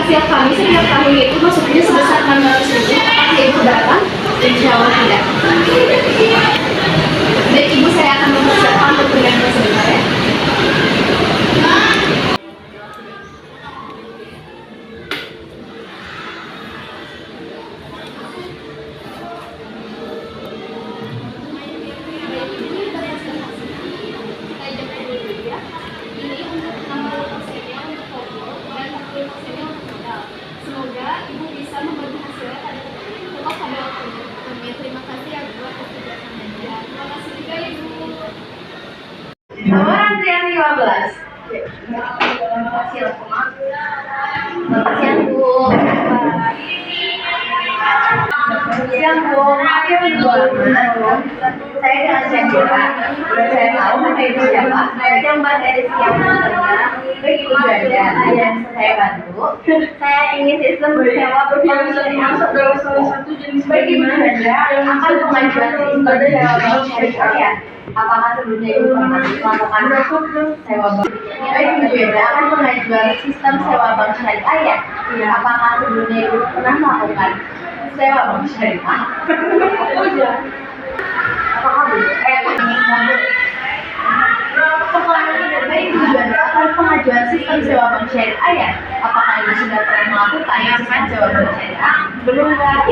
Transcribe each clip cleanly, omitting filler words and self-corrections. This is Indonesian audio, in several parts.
hasil kami setiap tahun itu maksudnya sebesar 600.000. Apakah ibu datang? Insya Allah tidak. Baik ibu, saya akan mempersiapkan untuk pendanaan sebentar ya. Semoga ibu bisa membagi hasilnya pada waktunya. Amin. Terima kasih ya Bu atas kerjasamanya. Terima kasih juga ibu. Nomor antrian 15. Siang Bu. Siang Bu. Maaf ya Bu. Saya dengan siapa? Sudah saya tahu nama ibu siapa. Saya Mbak dari siang bekerja. Baik ibu Janda, yang saya bantu. Saya ingin sistem sewa berfungsi yang dalam salah satu jenis. Baik ibu Janda, akan pengajuan sistem sewa bank syariah. Apakah sebelumnya ibu pernah melakukan sewa bank? Baik ibu Janda, akan pengajuan sistem sewa bank syariah ya? Apakah sebelumnya ibu pernah melakukan sewa bank syariah? Baik ibu Janda, akan pengajuan sistem sewa bank syariah ya? Apakah ibu sudah pernah melakukan sistem sewa bank syariah? Belum kan?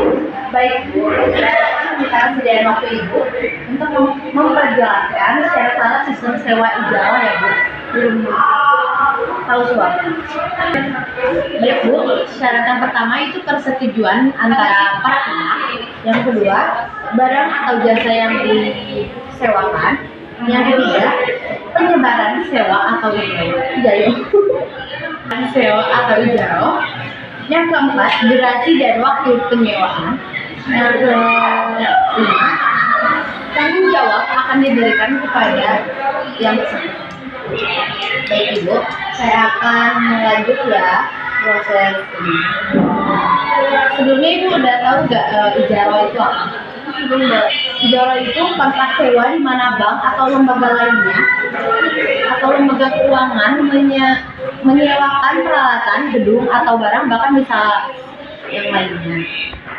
Baik Bu, saya akan minta sediaan waktu ibu untuk memperjelaskan secara salah sistem sewa ijarah ya Bu. Belum tahu suap. Baik Bu, syaratan pertama itu persetujuan antara para pihak. Yang kedua, barang atau jasa yang disewakan. Yang ketiga, penyebaran sewa atau sewa atau ijarah. Yang keempat, durasi dan waktu penyewaan. Yang kelima, tanggung jawab akan diberikan kepada yang bersangkutan. Baik Ibu, saya akan lanjut ya proses ini. Sebelumnya Ibu udah tahu nggak ijarah itu apa? Ijarah itu kontrak sewa di mana bank atau lembaga lainnya atau lembaga keuangan menyewakan peralatan, gedung atau barang bahkan bisa yang lainnya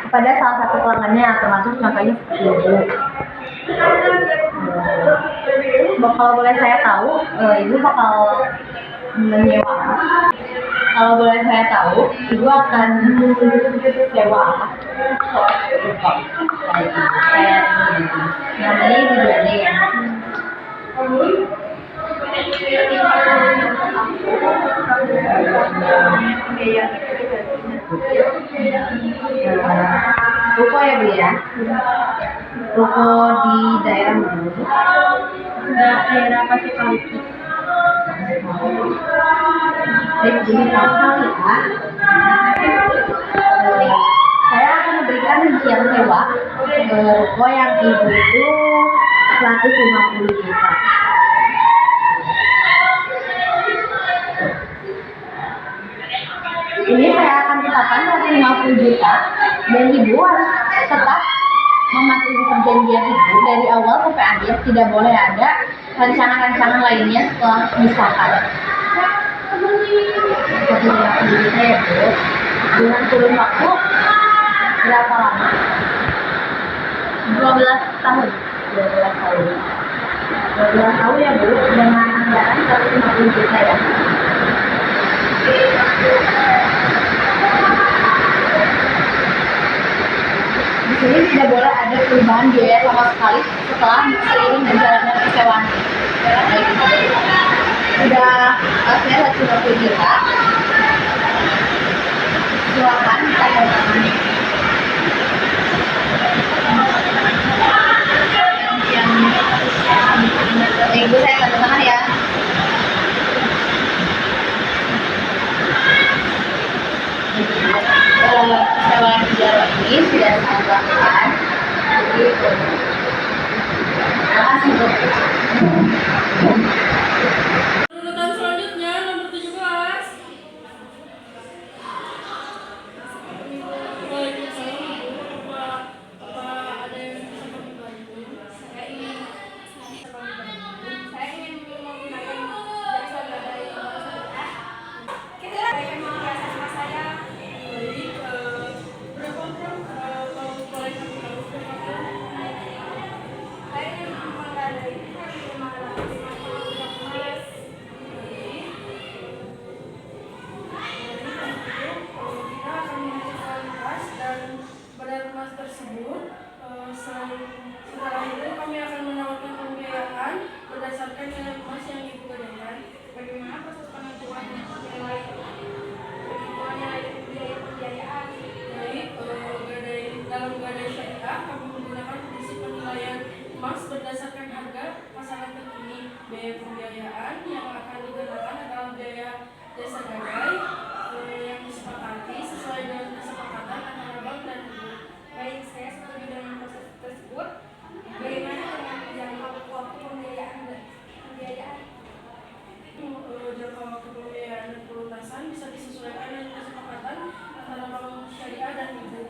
kepada salah satu pelanggannya, termasuk contohnya seperti itu. Kalau boleh saya tahu, ibu bakal menyewa. Kalau boleh saya tahu, ibu akan sewa apa? Saya namanya ibu Jani ya. Ruko ya Bu ya? Ruko di daerah mana? Daerah Pasir Kaliki. Baik, jadi pasal ya. Saya akan memberikan rincian sewa ruko yang ibu itu 150 juta. Ini saya akan tetapkan 150 juta dan ibu harus tetap mematuhi perjanjian itu dari awal sampai akhir. Tidak boleh ada rancangan-rancangan lainnya setelah disahkan. 150 juta ya Bu. Dengan kurun waktu berapa lama? 12 tahun. 12 tahun. 12 tahun ya Bu, dengan anggaran 150 juta ya. Di sini tidak boleh ada perubahan biaya sama sekali setelah seiring berjalannya persewaan. Sudah saya 150 juta. Silakan tanda tangan. Ibu saya tanda tangan ya. Persewaan ijarah ini sudah saya lakukan. Jadi, terima kasih Bu. Urutan selanjutnya nomor 17. Waalaikumsalam Bu. Apa ada yang bisa kami bantu? Saya ingin menggunakan jasa gadai. Kita akan mengasah saya jasa gadai yang disepakati sesuai dengan kesepakatan antara bank dan ibu. Baik, saya setuju dengan proses tersebut. Bagaimana dengan jangka waktu pembiayaan dan pembiayaan? Jangka waktu pembiayaan dan pelunasan bisa disesuaikan dengan kesepakatan antara bank syariah dan ibu.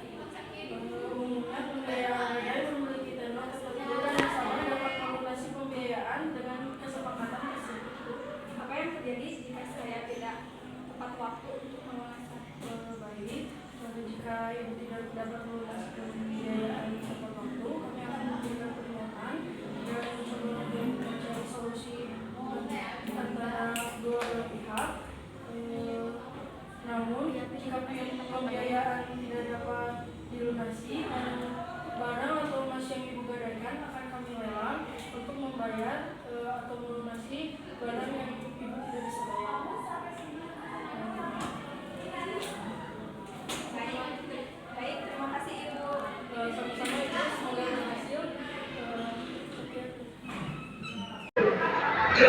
Umumnya pembiayaan gadai memiliki tenor ketentuan yang sama dapat melunasi pembiayaan dengan kesepakatan tersebut. Apa yang terjadi jika saya tidak tepat waktu untuk melunasi? Baik, jika ibu tidak dapat melunasi pembiayaan tepat waktu, kami akan memberikan permohonan dan mencoba untuk mencari solusi antara dua belah pihak. Namun, jika pembiayaan tidak dapat dilunasi, barang atau emas yang ibu gadaikan akan kami lelang untuk membayar atau melunasi barang yang ibu tidak bisa bayar. Baik, terima kasih Ibu. Sama-sama ibu, semoga berhasil.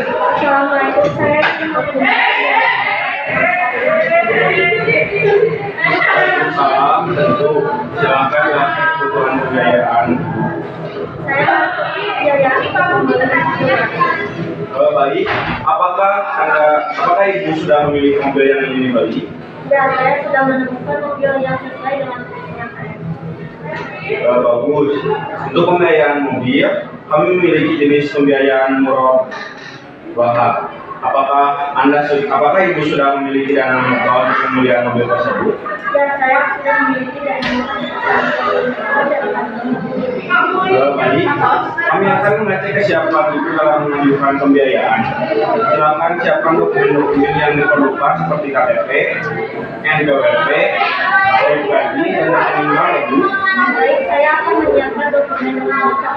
Assalamualaikum, saya Salam, tentu silakan dengan kebutuhan pembiayaan. Baik, apakah ibu sudah memiliki mobil yang ingin dibeli? Ya, saya sudah menemukan mobil yang sesuai dengan yang saya. Bagus. Untuk pembiayaan mobil, kami memiliki jenis pembiayaan murabahah. Apakah ibu sudah memiliki dana untuk pembelian mobil tersebut? Ya, saya sudah memiliki dana Baik, kami akan mengecek kesiapan ibu dalam mengajukan pembiayaan. Silakan siapkan dokumen-dokumen yang diperlukan seperti KTP, NPWP, SIM gaji, dan rekening bank, ibu. Baik, saya akan menyiapkan dokumen dengan lengkap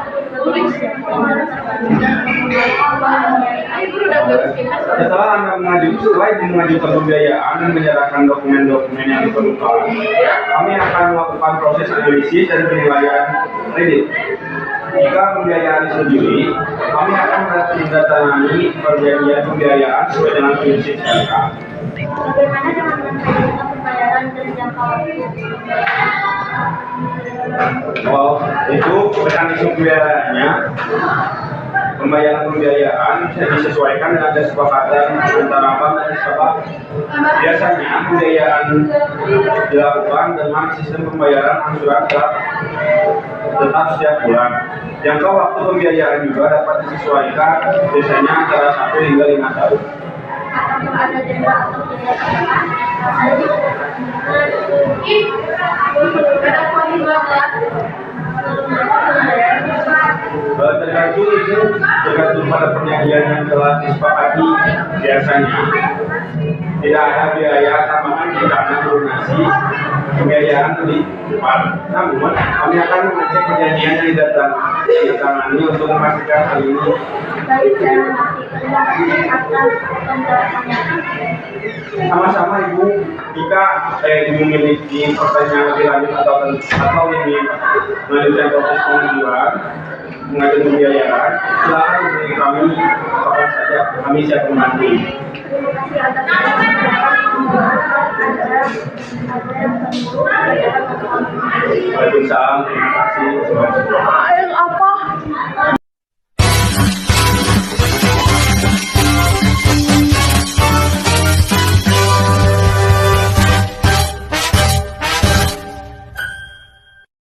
Setelah ibu mengajukan pembiayaan dan menyerahkan dokumen-dokumen yang diperlukan, kami akan melakukan proses analisis dan penilaian kredit. Jika pembiayaan disetujui, kami akan menandatangani perjanjian pembiayaan sesuai dengan prinsip syariah. Bagaimana dengan jangka pembayaran dan jangka waktu? Itu mekanisme pembiayaannya. Pembiayaan bisa disesuaikan dengan kesepakatan antara bank dan nasabah. Biasanya pembiayaan dilakukan dengan sistem pembayaran angsuran tetap setiap bulan. Jangka waktu pembiayaan juga dapat disesuaikan, biasanya antara 1 hingga 5 tahun. Apakah ada denda atau biaya tambahan? Saya tergantung pada perjanjian yang telah disepakati. Biasanya tidak ada biaya tambahan jika Anda melunasi pembiayaan lebih cepat. Namun, kami akan mengecek perjanjian yang ditandatangani untuk memastikan hal ini. baik, saya mengerti. Terima kasih atas penjelasannya. Sama-sama Ibu, jika Ibu memiliki pertanyaan lebih lanjut atau ingin melanjutkan proses pengajuan pembiayaan, silakan hubungi kami kapan saja, kami siap membantu. Terima kasih atas penjelasan. Waalaikumsalam, terima kasih.